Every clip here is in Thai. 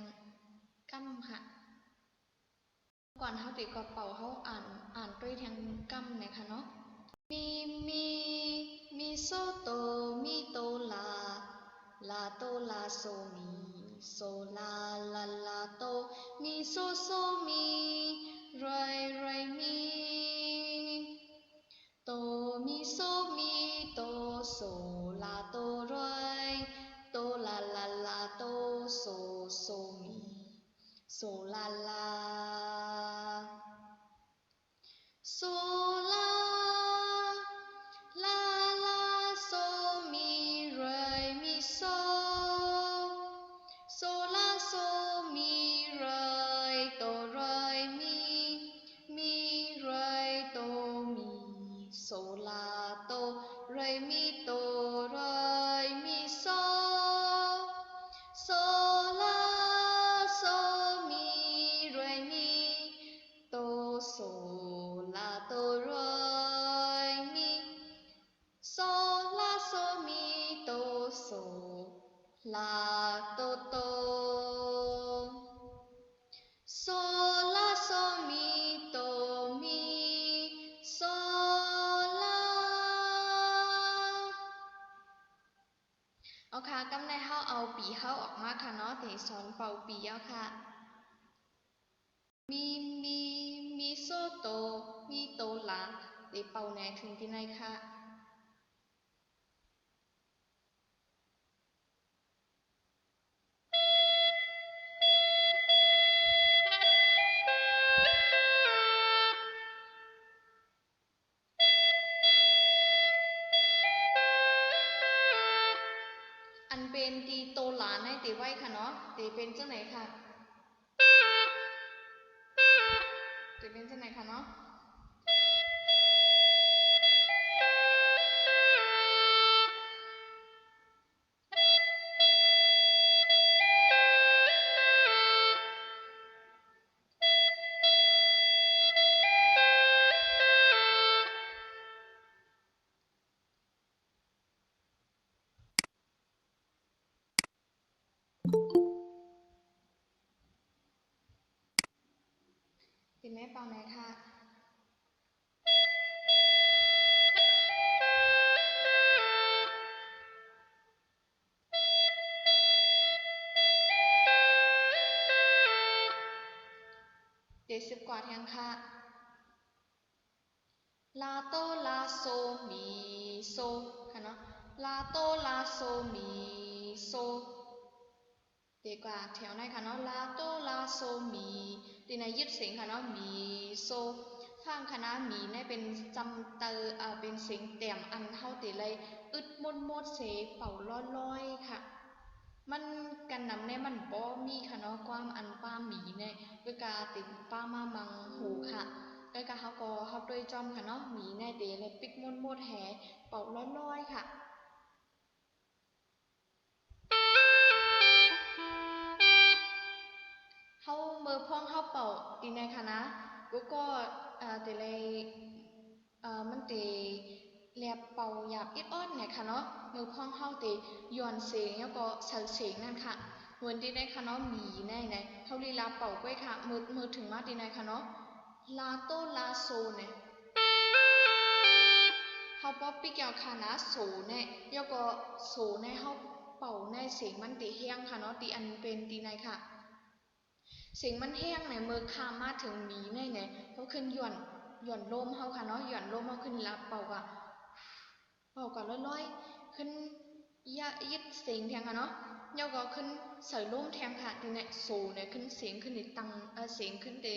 งกั้มค่ะก่อนเขาติก็เป่าเขาอ่านด้วยแทงกั้มเนี่ยค่ะเนาะมีโซโตมีโตลาลาโตลาโซมีโซลาลาลาโตมีโซโซมีไรไรมีโตมีโซมีโตโซลาโตไรโตลาลาลาโตโซโซมีโซลาลาโซลาลาลาโซมีไรมีโซโซลาโซมีไรโตไรมีไรโตมีโซลาโตไรมีโตไรมีโซโซลาโซมีไรมีโตโซลาโตไรมีโซลาโซมีโตโซลาโตโตโซลาโซมีโตมีโซลาเอาค่ะกำในเข้าเอาปีเข้าออกมาค่ะเนาะแต่สอนเป่าปีเอาค่ะมีโซโตมีโตลาเดี๋ยวเป่าแหนถึงที่ไหนค่ะอันเป็นตีโตหลานในตีไว้ค่ะเนาะตีเป็นเจ้าไหนค่ะตีเป็นเจ้าไหนค่ะเนาะตีแม่เป่าไหนค่ะ70 กว่าแทงค่ะลาโตลาโซมีโซค่ะเนาะลาโตลาโซมีโซดีกว่าแถวไหนค่ะเนาะลาโตลาโซมีตีในยึดเสียงค่ะเนาะมีโซข้างคณะมีเนี่ยเป็นจำเตอเป็นเสียงเตี่ยมอันเท่าตีเลยอึดมดเสเป่าล้อยๆค่ะมันกันนำเนี่ยมันบ่มีค่ะเนาะความอันป้าหมีเนี่ยก็กาติดป้ามามังหูค่ะก็กาเขาก็เขาด้วยจอมค่ะเนาะหมีเนี่ยเดเลยปิกมดแห่เป่าล้อยๆค่ะเขาเมื่อพ้องเขาเป่าตีในค่ะนะก็แต่เลยมันตีแลบเป่าหยาบอิดอ้อนเนี่ยค่ะเนาะมือพ้องเข้าตีย้อนเสียงแล้วก็เสิร์เสียงนั่นค่ะเหมือนที่ได้ค่ะเนาะหมีแน่เนี่ยเขาลีลาเป่าก้อยค่ะมือถึงมาตีในค่ะเนาะลาโตลาโซเนี่ยเขาป๊อปปี้เกี่ยวค่ะนะโซเนี่ยแล้วก็โซเนี่ยเขาเป่าในเสียงมันตีแห้งค่ะเนาะตีอันเป็นตีในค่ะเสียงมันแห้งเนี่ยมือคามาถึงหมีเนี่ยเขาขึ้นหย่อนลมเขาค่ะเนาะหย่อนลมเขาขึ้นรับเป่าก่อนลอยๆขึ้นยึดเสียงแทงค่ะเนาะเดี๋ยวก็ขึ้นใส่ลมแทงค่ะทีเนี่ยโซเนี่ยขึ้นเสียงขึ้นในตังเสียงขึ้นเต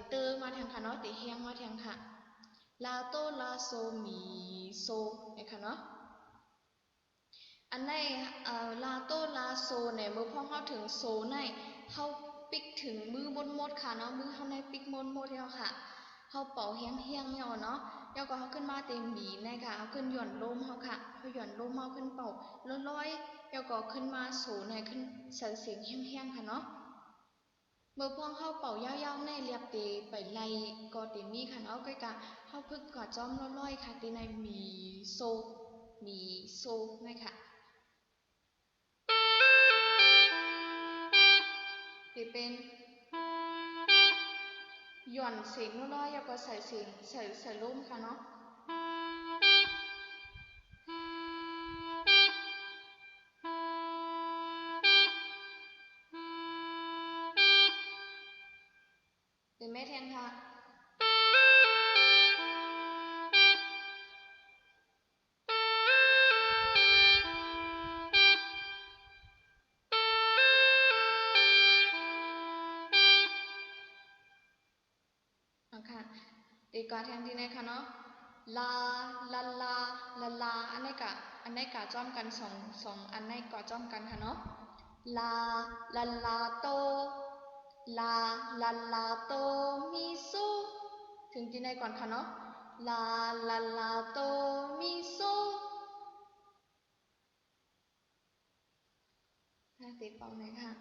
เตอร์มาแทงค่ะเนาะเตแห้งมาแทงค่ะลาโตลาโซมีโซเนี่ยค่ะเนาะอันในลาโตลาโซเนี่ยเมื่อพ่อเข้าถึงโซในเข้าปิกถึงมือบนมดค่ะเนาะมือเข้าในปิกมดแล้วค่ะเข้าเป่าแห้งเนี่ยเนาะแล้วก็เขาขึ้นมาเต็มบีนะคะเขาขึ้นหย่อนลมเขาค่ะเขาหย่อนลมเขาขึ้นเป่าล้อยๆแล้วก็ขึ้นมาโซในขึ้นเสียงแห้งค่ะเนาะเมื่อพ่อเข้าเป่ายาวๆในเรียบเตไปไล่ก็เต็มมีค่ะเนาะก็กะเข้าพึกกอดจ้อมล้อยๆค่ะตีในมีโซนะคะ ที่เป็นหย่อนเสียงน้อยๆแล้วก็ใส่เสียงใส่ลมค่ะเนาะเป็นแม่แทนค่ะค่ะดีกว่าแทนที่ไหนคะเนาะลาลาลาลาลาอันไหนกะจ้อมกันสองอันไหนกะจ้อมกันค่ะเนาะลาลาลาโตลาลาลาโตมิโซถึงที่ไหนก่อนค่ะเนาะลาลาลาโตมิโซถ้าตีเป่าไหนค่ะ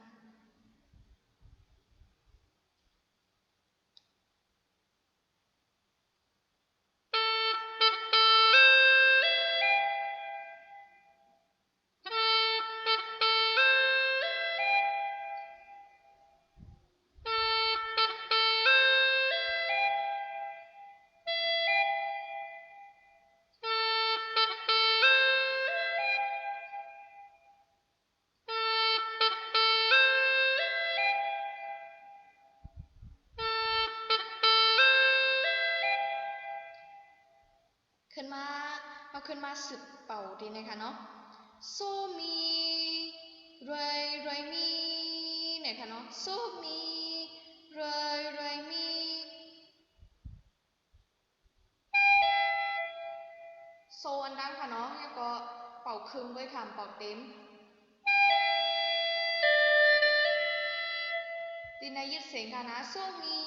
ขึ้นมาเอาขึ้นมาสึกเป่าดีนะคะเนาะโซมีรวยรวยมีเนี่ยค่ะเนาะโซมีรวยรวยมีโซอันดังค่ะเนาะแล้วก็เป่าครึ่งด้วยค่ะเป่าเต็มดีนะยึดเสียงค่ะนะโซมี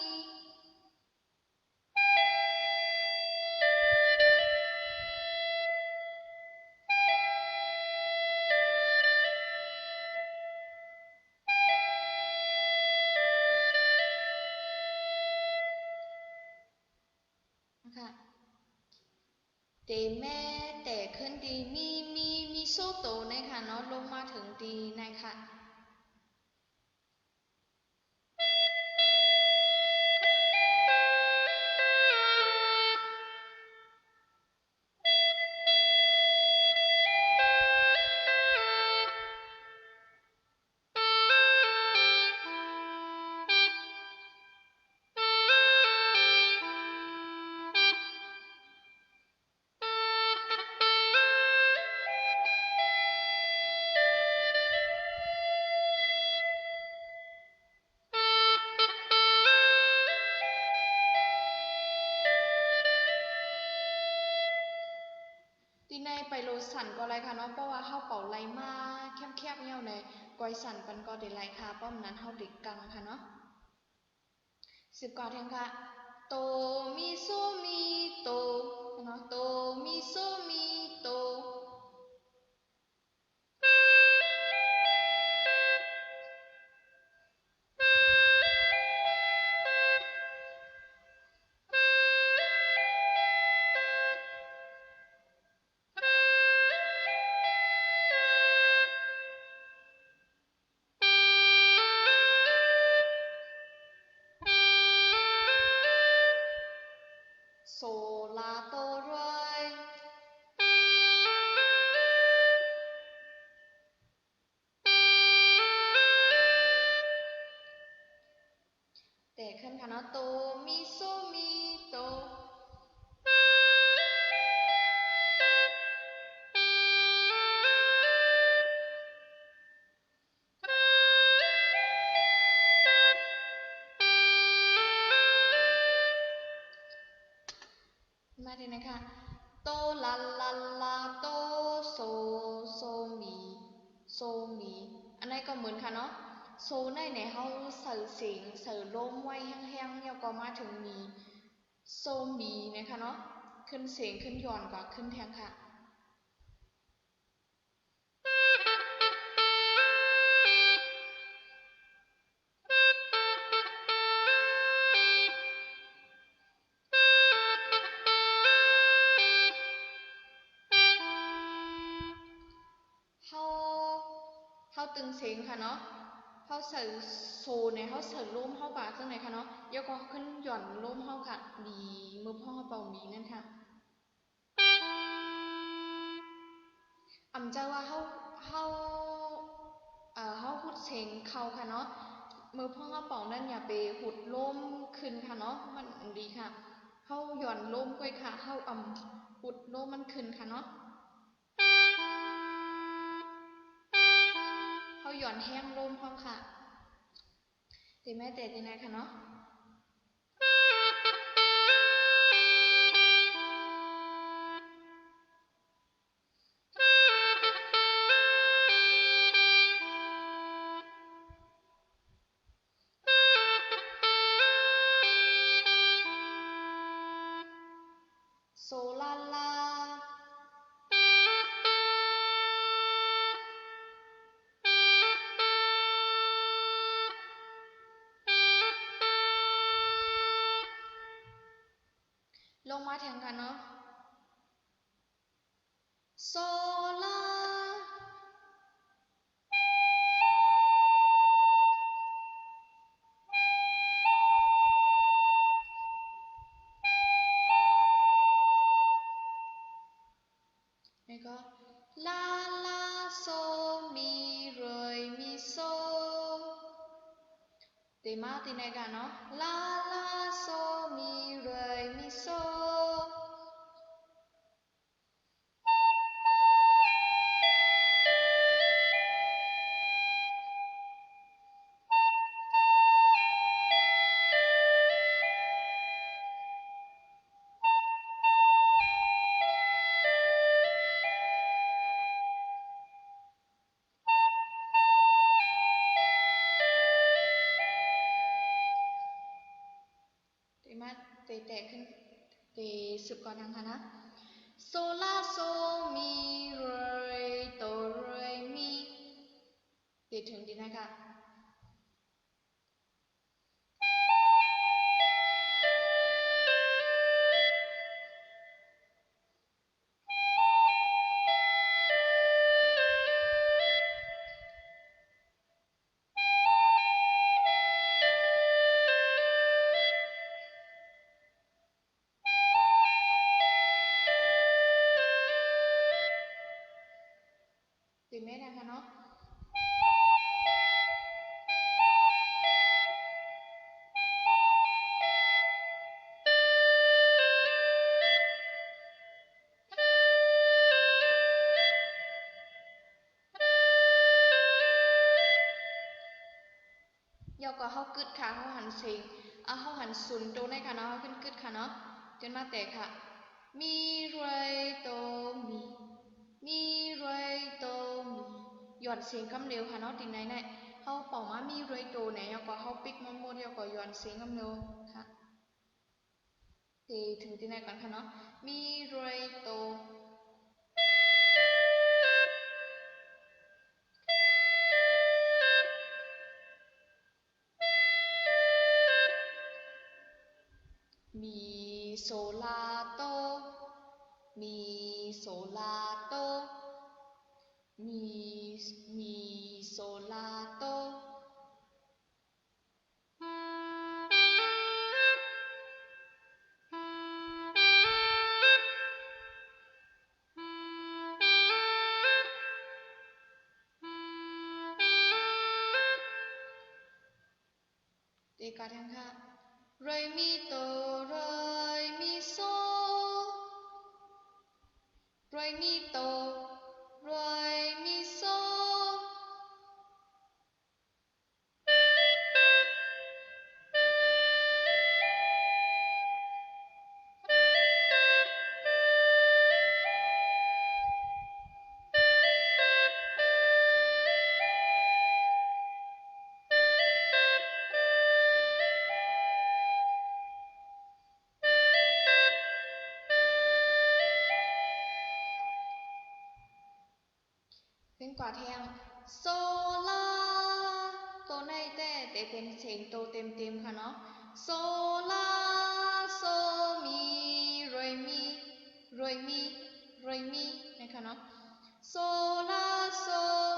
นะคะเตแม่แต่ขึ้นดีมีโซโตนะคะเนาะลงมาถึงดีนะคะที่ในไปโลสันก็ไรค่ะเนาะเพราะว่าเฮาเป่าไรมาแคบๆเงี้ยวในกอยสันปันก็ได้ไรค่ะเพราะนั้นเฮาเด็กกังค่ะเนาะสิบกว่าแทงค่ะโตมีโซมีโตเนาะโตมีโซมีโตโซลาโตรวยแต่ขึ้นค่ะเนาะโตมีโซมีโตมาทีนะคะโตลาลาลาโตโซโซมีโซมีอันนี้ก็เหมือนค่ะเนาะโซในเฮาใส่เสียงใส่ลมไว้แห้งๆแล้วก็มาถึงมีโซมีนะคะเนาะขึ้นเสียงขึ้นย้อนกว่าขึ้นแทงค่ะเฮาเฮาตึงเสียงค่ะเนาะเฮ เขาใส่โซเนี่ยเขาใส่ลมเข้ากะจังไหนคะเนาะยกก็ขึ้นหย่อนลมเข้ากะมีมือพ่อเป่ามีนั่นค่ะอำจะว่าเขาหุดเสียงเขาค่ะเนาะมือพ่อเป่านั่นอย่าไปหุดลมขึ้นค่ะเนาะมันดีค่ะเขาหย่อนลมก้อยค่ะเขาหุดลมมันขึ้นค่ะเนาะเขาหย่อนแห้งลมพร้อมค่ะตีแม่เตะตีนายค่ะเนาะโซลาลาลงมาแทงกันเนาะโซลาแล้วก็ลาลาโซมีเรยมีโซตีมาตีนายกันเนาะลาลาโซมีเรยมีโซตีมาตีแตกขึ้นตีสืบก่อนทางค่ะนะโซลาโซมีเรยโตเรยมีตีถึงดีนะคะตีไม่ได้ค่ะเนาะยาวก็เขากึดค่ะเขาหันเสียงเขาหันศูนย์ตัวในค่ะเนาะเขาขึ้นกึดค่ะเนาะจนมาแตกค่ะมีเรยโตมีเรยโตมีหย่อนเสียงคำเร็วค่ะเนาะตีไหนเนี่ยเขาเป่ามามีเรยโตเนี่ยยาวก็เขาปิกมันหมดยาวก็หย่อนเสียงคำเร็วค่ะตีถึงตีไหนก่อนค่ะเนาะมีเรยโตมีโซลาโตมีโซลาโตมีโซลาโตตีกาแทงค่ะเรยมีโตเรยมีโซเรยมีโตเรยมีโซเป็นกว่าแทงโซลาโตในแต่เป็นเสียงโตเต็มค่ะเนาะโซลาโซมีเรยมีเรยมีเรยมีนะคะเนาะโซลาโซ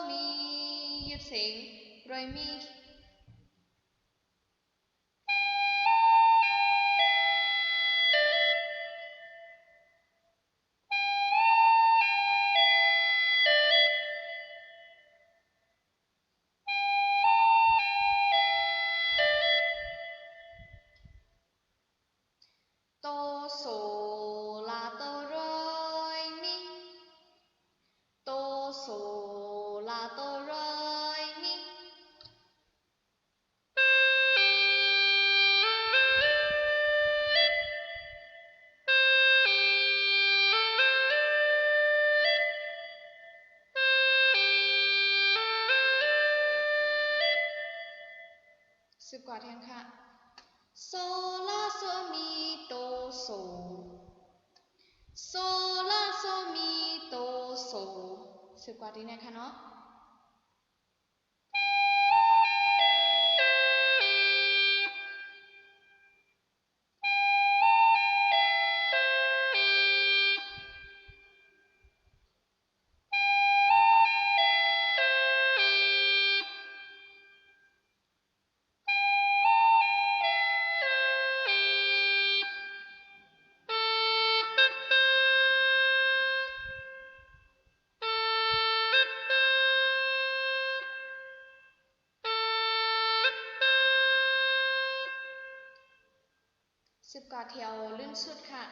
มียึดเสียงเรยมี าโตเรยมิ10 กว่าแทงค่ะโซลาโซมีโตโซโซลาโซมีโตโซ10 กว่าทีนะคะเนาะ10 กว่าแถวลื่นสุดค่ะ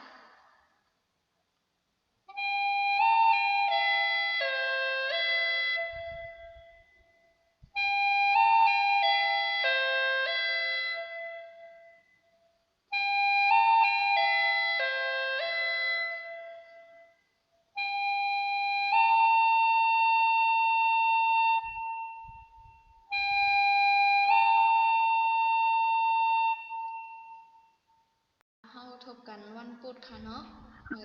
เฮาทบกันวันพุธค่ะเนาะมื้อ